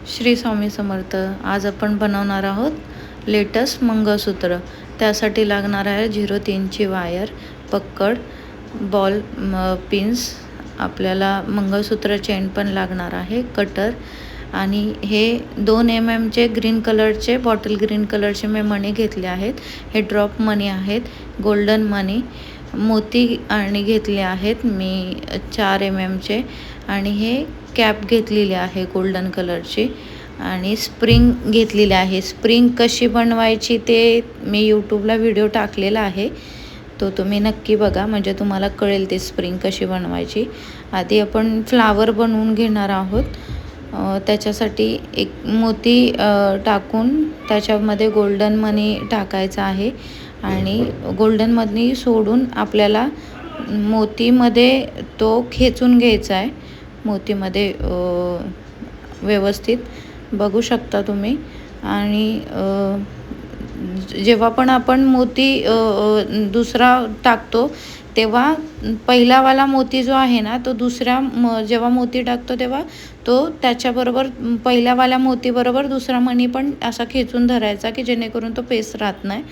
श्री स्वामी समर्थ. आज आपण बनवणार आहोत लेटेस्ट मंगळसूत्र. त्यासाठी लागणार आहे 03ची वायर, पक्कड, बॉल पिन्स, आपल्याला मंगळसूत्र चेन पण लागणार आहे, कटर आणि हे 2 mm ग्रीन कलरचे बॉटल ग्रीन कलरचे मी मणी घेतले आहेत. हे ड्रॉप मणी आहेत, गोल्डन मणी. मोती आणि घेतले आहेत मी 4 mm आणि हे कॅप घेतलेली आहे गोल्डन कलरची आणि स्प्रिंग घेतलेली आहे. स्प्रिंग कशी बनवायची ते मी यूट्यूबला व्हिडिओ टाकलेला आहे, तो तुम्ही नक्की बघा, म्हणजे तुम्हाला कळेल ते स्प्रिंग कशी बनवायची. आधी आपण फ्लावर बनवून घेणार आहोत. त्याच्यासाठी एक मोती टाकून त्याच्यामध्ये गोल्डन मनी टाकायचा आहे आणि गोल्डन मनी सोडून आपल्याला मोतीमध्ये तो खेचून घ्यायचा आहे. मोतीमध्ये व्यवस्थित बघू शकता तुम्ही. आणि जेव्हा पण आपण मोती दुसरा टाकतो तेव्हा पहिलावाला मोती जो आहे ना, तो जेव्हा मोती टाकतो तेव्हा तो त्याच्याबरोबर पहिल्यावाल्या मोतीबरोबर दुसरा मणी पण असा खेचून धरायचा, की जेणेकरून तो पेस्ट राहत नाही.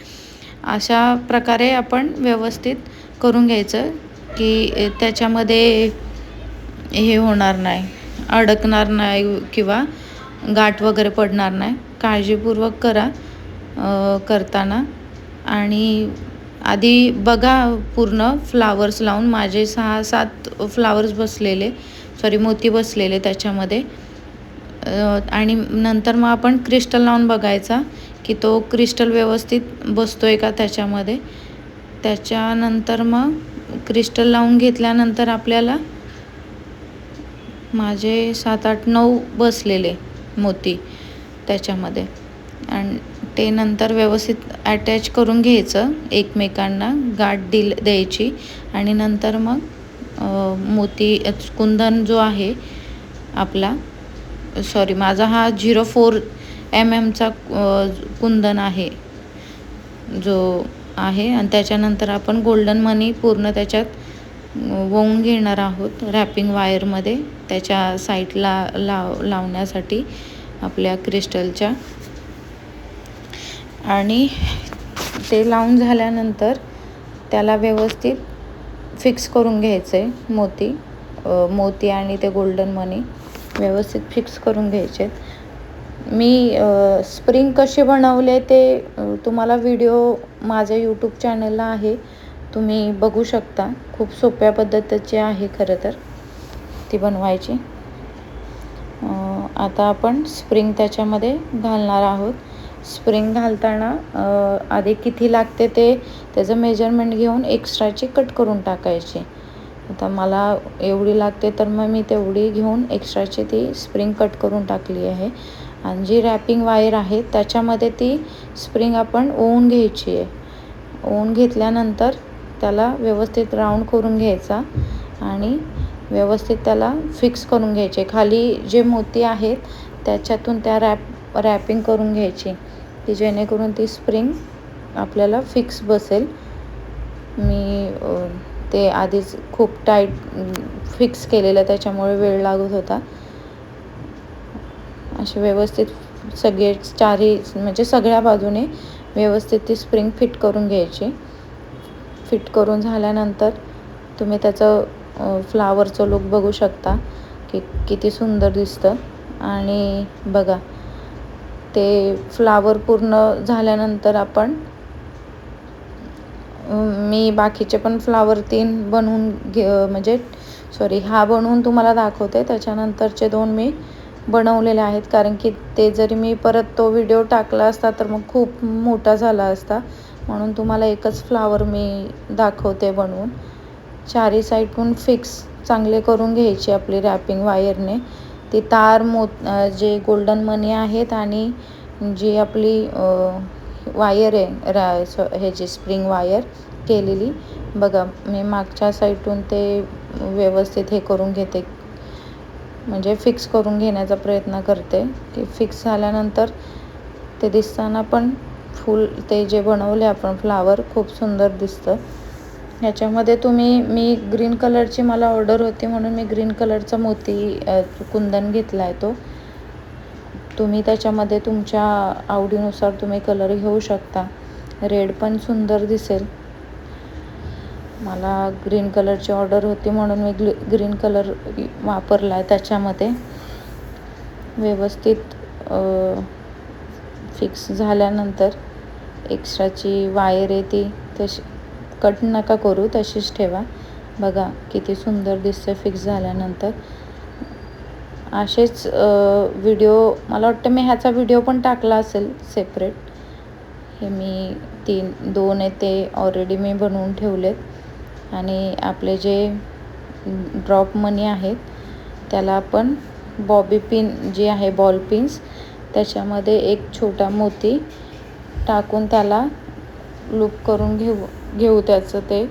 अशा प्रकारे आपण व्यवस्थित करून घ्यायचं की त्याच्यामध्ये हे होणार नाही, अडकणार नाही किंवा गाठ वगैरे पडणार नाही. काळजीपूर्वक करा करताना. आणि आधी बघा पूर्ण फ्लावर्स लावून, माझे 6-7 फ्लावर्स बसलेले, मोती बसलेले त्याच्यामध्ये. आणि नंतर मग आपण क्रिस्टल लावून बघायचा की तो क्रिस्टल व्यवस्थित बसतोय का त्याच्यामध्ये. त्याच्यानंतर मग क्रिस्टल लावून घेतल्यानंतर आपल्याला माझे 7-8-9 बसलेले मोती त्याच्यामध्ये, आणि ते नंतर व्यवस्थित अटॅच करून घ्यायचं एकमेकांना, गाठ द्यायची. आणि नंतर मग मोती कुंदन जो आहे आपला, माझा हा 04 mm कुंदन आहे जो आहे. आणि त्याच्यानंतर आपण गोल्डन मनी पूर्ण त्याच्यात वळून घेणार आहोत रॅपिंग वायरमध्ये, त्याच्या साईडला लावण्यासाठी आपल्या क्रिस्टलच्या. आणि ते लावून झाल्यानंतर त्याला व्यवस्थित फिक्स करून घ्यायचं आहे. मोती आणि ते गोल्डन मनी व्यवस्थित फिक्स करून घ्यायचे. मी स्प्रिंग कशी बनवले ते तुम्हाला व्हिडिओ माझ्या यूट्यूब चॅनलला आहे, तुम्ही बघू शकता. खूप सोप्या पद्धतीची आहे खरं तर ती बनवायची. आता आपण स्प्रिंग त्याच्यामध्ये घालणार आहोत. स्प्रिंग घालताना आधी किती लागते त्याचं मेजरमेंट घेऊन एक्स्ट्राची कट करून टाकायची. आता मला एवढी लागते तर मग मी तेवढी घेऊन एक्स्ट्राची ती स्प्रिंग कट करून टाकली आहे. आणि जी रॅपिंग वायर आहे त्याच्यामध्ये ती स्प्रिंग आपण ओवून घ्यायची आहे. ओवून घेतल्यानंतर त्याला व्यवस्थित राऊंड करून घ्यायचा आणि व्यवस्थित त्याला फिक्स करून घ्यायचे. खाली जे मोती आहेत त्याच्यातून त्या रॅपिंग करून घ्यायची, की जेणेकरून ती स्प्रिंग आपल्याला फिक्स बसेल. मी ते आधीच खूप टाईट फिक्स केलेलं, त्याच्यामुळे वेळ लागत होता. असे व्यवस्थित सगळ्या बाजूने व्यवस्थित ती स्प्रिंग फिट करून घ्यायची. फिट करून झाल्यानंतर तुम्ही त्याचं फ्लावरचं लुक बघू शकता की किती सुंदर दिसतं. आणि बघा, ते फ्लावर पूर्ण झाल्यानंतर मी बाकीचे पण फ्लावर 3 बनवून हा बनवून तुम्हाला दाखवते. त्याच्यानंतरचे 2 मी बनवलेले आहेत, कारण की ते जरी मी परत तो व्हिडिओ टाकला असता तर मग खूप मोठा झाला असता, म्हणून तुम्हाला एकच फ्लावर मी दाखवते बनवून. 4ही साईडून फिक्स चांगले करून घ्यायची आपली रॅपिंग वायरने. ती तार जे गोल्डन मनी आहेत आणि जी आपली वायर आहे ह्याची स्प्रिंग वायर केलेली, बघा मी मागच्या साईडून ते व्यवस्थित हे करून घेते, म्हणजे फिक्स करून घेण्याचा प्रयत्न करते. की फिक्स झाल्यानंतर ते दिसताना पण फुल ते जे बनवले आपण फ्लावर खूप सुंदर दिसतं. ह्याच्यामध्ये मी ग्रीन कलरची मला ऑर्डर होती म्हणून मी ग्रीन कलरचा मोती कुंदन घेतला आहे तो. तुम्ही त्याच्यामध्ये तुमच्या आवडीनुसार तुम्ही कलर घेऊ शकता. रेड पण सुंदर दिसेल. मला ग्रीन कलरची ऑर्डर होती म्हणून मी ग्रीन कलर वापरला आहे. त्याच्यामध्ये व्यवस्थित फिक्स झाल्यानंतर एक्स्ट्राची वायर आहे ती तशी कट नका करू, तशीच ठेवा. बघा किती सुंदर दिसतं फिक्स झाल्यानंतर. असेच व्हिडिओ मला वाटतं मी ह्याचा व्हिडिओ पण टाकला असेल सेपरेट. हे मी 2 आहे ते ऑलरेडी मी बनवून ठेवलेत. आणि आपले जे ड्रॉप मनी आहेत त्याला आपण बॉबी पिन जी आहे बॉल पिन्स त्याच्यामध्ये एक छोटा मोती टाकून त्याला लूप करून घेऊ त्याचं ते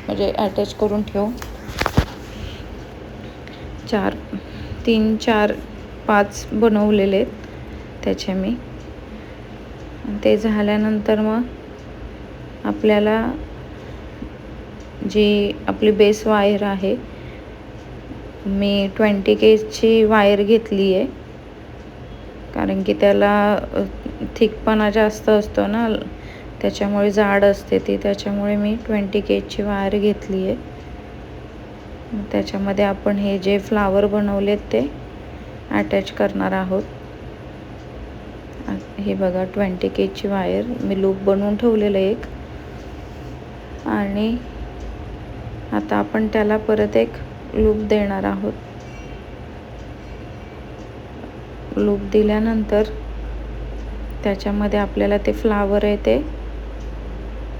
म्हणजे अटॅच करून ठेवू. 3, 4, 5 बनवलेले आहेत त्याचे मी. ते झाल्यानंतर मग आपल्याला जी आपली बेस वायर आहे मी 20Kची वायर घेतली आहे, कारण की त्याला थिकपणा जास्त असतो ना, त्याच्यामुळे जाड असते ती. त्याच्यामुळे मी 20Kची वायर घेतली आहे. त्याच्यामध्ये आपण हे जे फ्लावर बनवलेत ते अटॅच करणार आहोत. हे बघा 20Kची वायर मी लूप बनवून ठेवलेलं एक. आणि आता आपण त्याला परत एक लूप देणार आहोत. लूप दिल्यानंतर त्याच्यामध्ये आपल्याला ते फ्लावर आहे ते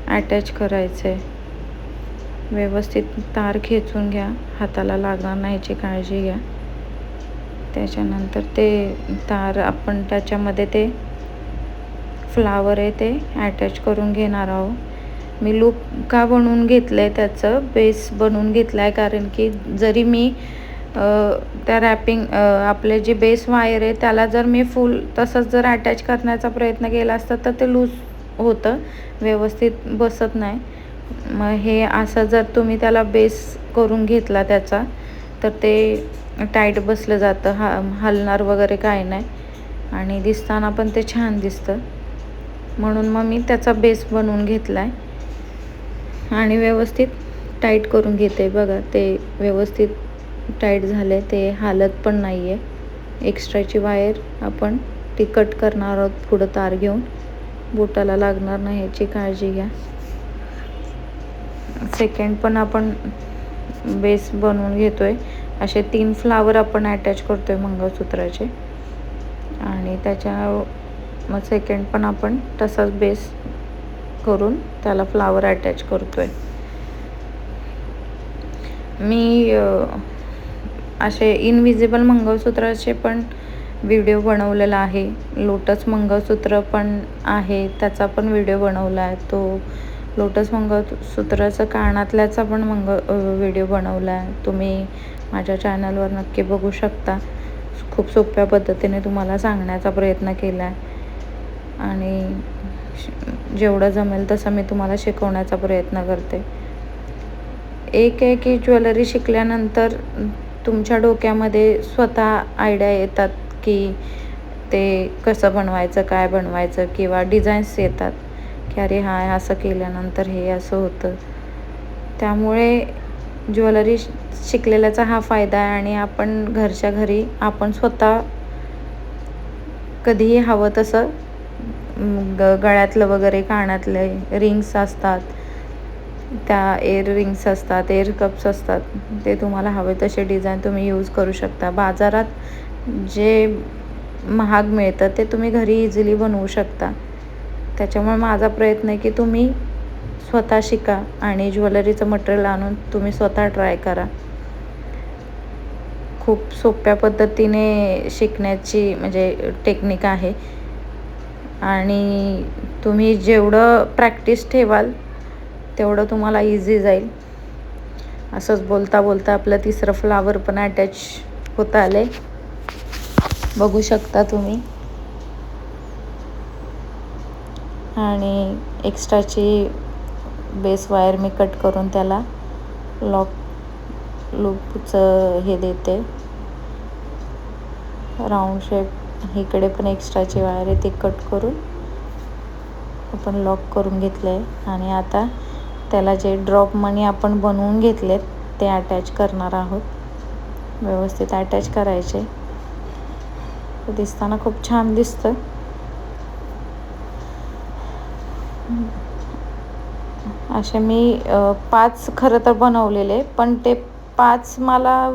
अटॅच करायचं आहे. व्यवस्थित तार खेचून घ्या, हाताला लागणार नाही याची काळजी घ्या. त्याच्यानंतर ते तार आपण त्याच्यामध्ये ते फ्लावर आहे ते अटॅच करून घेणार आहोत. मी लूप का बनवून घेतलं आहे, त्याचं बेस बनवून घेतला आहे, कारण की जरी मी त्या रॅपिंग आपले जे बेस वायर आहे त्याला जर मी फुल तसंच जर अटॅच करण्याचा प्रयत्न केला असता तर ते लूज होतं, व्यवस्थित बसत नाही. मग हे असं जर तुम्ही त्याला बेस करून घेतला त्याचा तर ते टाईट बसलं जातं, हलणार वगैरे काय नाही आणि दिसताना पण ते छान दिसतं. म्हणून मग मी त्याचा बेस बनवून घेतला आहे आणि व्यवस्थित टाईट करून घेते. बघा ते व्यवस्थित टाईट झाले, ते हालत पण नाही आहे. एक्स्ट्राची वायर आपण ती कट करणार आहोत पुढं तार घेऊन, बोटाला लागणार नाही याची काळजी घ्या. सेकंड पण आपण बेस बनवून घेतोय. असे 3 फ्लावर आपण अटॅच करतोय मंगळसूत्राचे आणि त्याच्या मग सेकंड पण आपण तसाच बेस करून त्याला फ्लावर अटॅच करतोय. मी असे इनविजिबल मंगळसूत्राचे पण व्हिडिओ बनवलेला आहे. लोटस मंगळसूत्र पण आहे, त्याचा पण व्हिडिओ बनवला आहे. तो लोटस मंगळसूत्राचा कानातल्याचा पण व्हिडिओ बनवला आहे. तुम्ही माझ्या चॅनलवर नक्की बघू शकता. खूप सोप्या पद्धतीने तुम्हाला सांगण्याचा प्रयत्न केला आहे आणि जेवढं जमेल तसं मी तुम्हाला शिकवण्याचा प्रयत्न करते. एक आहे की ज्वेलरी शिकल्यानंतर तुमच्या डोक्यामध्ये स्वतः आयडिया येतात की ते कसं बनवायचं, काय बनवायचं, किंवा डिझाईन्स येतात की अरे हा असं केल्यानंतर हे असं होतं. त्यामुळे ज्वेलरी शिकलेल्याचा हा फायदा आहे. आणि आपण घरच्या घरी आपण स्वतः कधीही हवं तसं गळ्यातलं वगैरे, कानातले रिंग्स असतात, त्या एअर रिंग्स असतात, एअर कप्स असतात, ते तुम्हाला हवे तसे डिझाईन तुम्ही यूज करू शकता. बाजारात जे महाग मिळतं ते तुम्ही घरी इझिली बनवू शकता. त्याच्यामुळे माझा प्रयत्न आहे की तुम्ही स्वतः शिका आणि ज्वेलरीचं मटेरियल आणून तुम्ही स्वतः ट्राय करा. खूप सोप्या पद्धतीने शिकण्याची म्हणजे टेक्निक आहे आणि तुम्ही जेवढं प्रॅक्टिस ठेवाल तेवढं तुम्हाला इझी जाईल. असंच बोलता बोलता आपलं 3रं फ्लावर पण अटॅच होत आले, बघू शकता तुम्ही. आणि एक्स्ट्राची बेस वायर मी कट करून त्याला लूपचं हे देते, राऊंड शेप इकडे पण एक्स्ट्राची वायर आहे ती कट करून आपण लॉक करून घेतलं आहे. आणि आता त्याला जे ड्रॉप मनी आपण बनवून घेतलेत ते अटॅच करणार आहोत. व्यवस्थित अटॅच करायचे. दिसताना खूप छान दिसतं. असे मी 5 खरं तर बनवलेले, पण ते 5 मला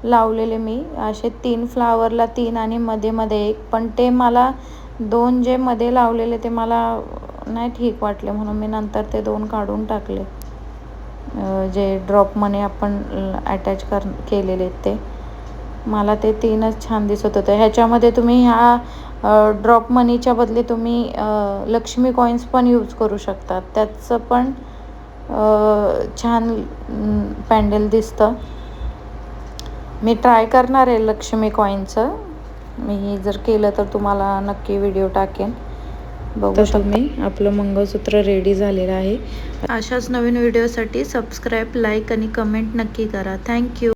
लावलेले मी असे 3 फ्लावरला 3 आणि मध्ये मध्ये 1, पण ते मला 2 जे मध्ये लावलेले ते मला नाही ठीक वाटले, म्हणून मी नंतर ते 2 काढून टाकले. जे ड्रॉप मनी आपण अटॅच केलेले ते मला ते 3च छान दिसत होतं. ह्याच्यामध्ये तुम्ही ह्या ड्रॉप मनीच्या बदली तुम्ही लक्ष्मी कॉईन्स पण यूज करू शकतात. त्याचं पण छान पॅन्डल दिसतं. मी ट्राय करणार आहे लक्ष्मी कॉईनचं. मी जर केलं तर तुम्हाला नक्की व्हिडिओ टाकेन. बघू तुम्ही आपलं मंगळसूत्र रेडी झालेलं आहे. अशाच नवीन व्हिडिओसाठी सबस्क्राईब, लाईक आणि कमेंट नक्की करा. थँक्यू.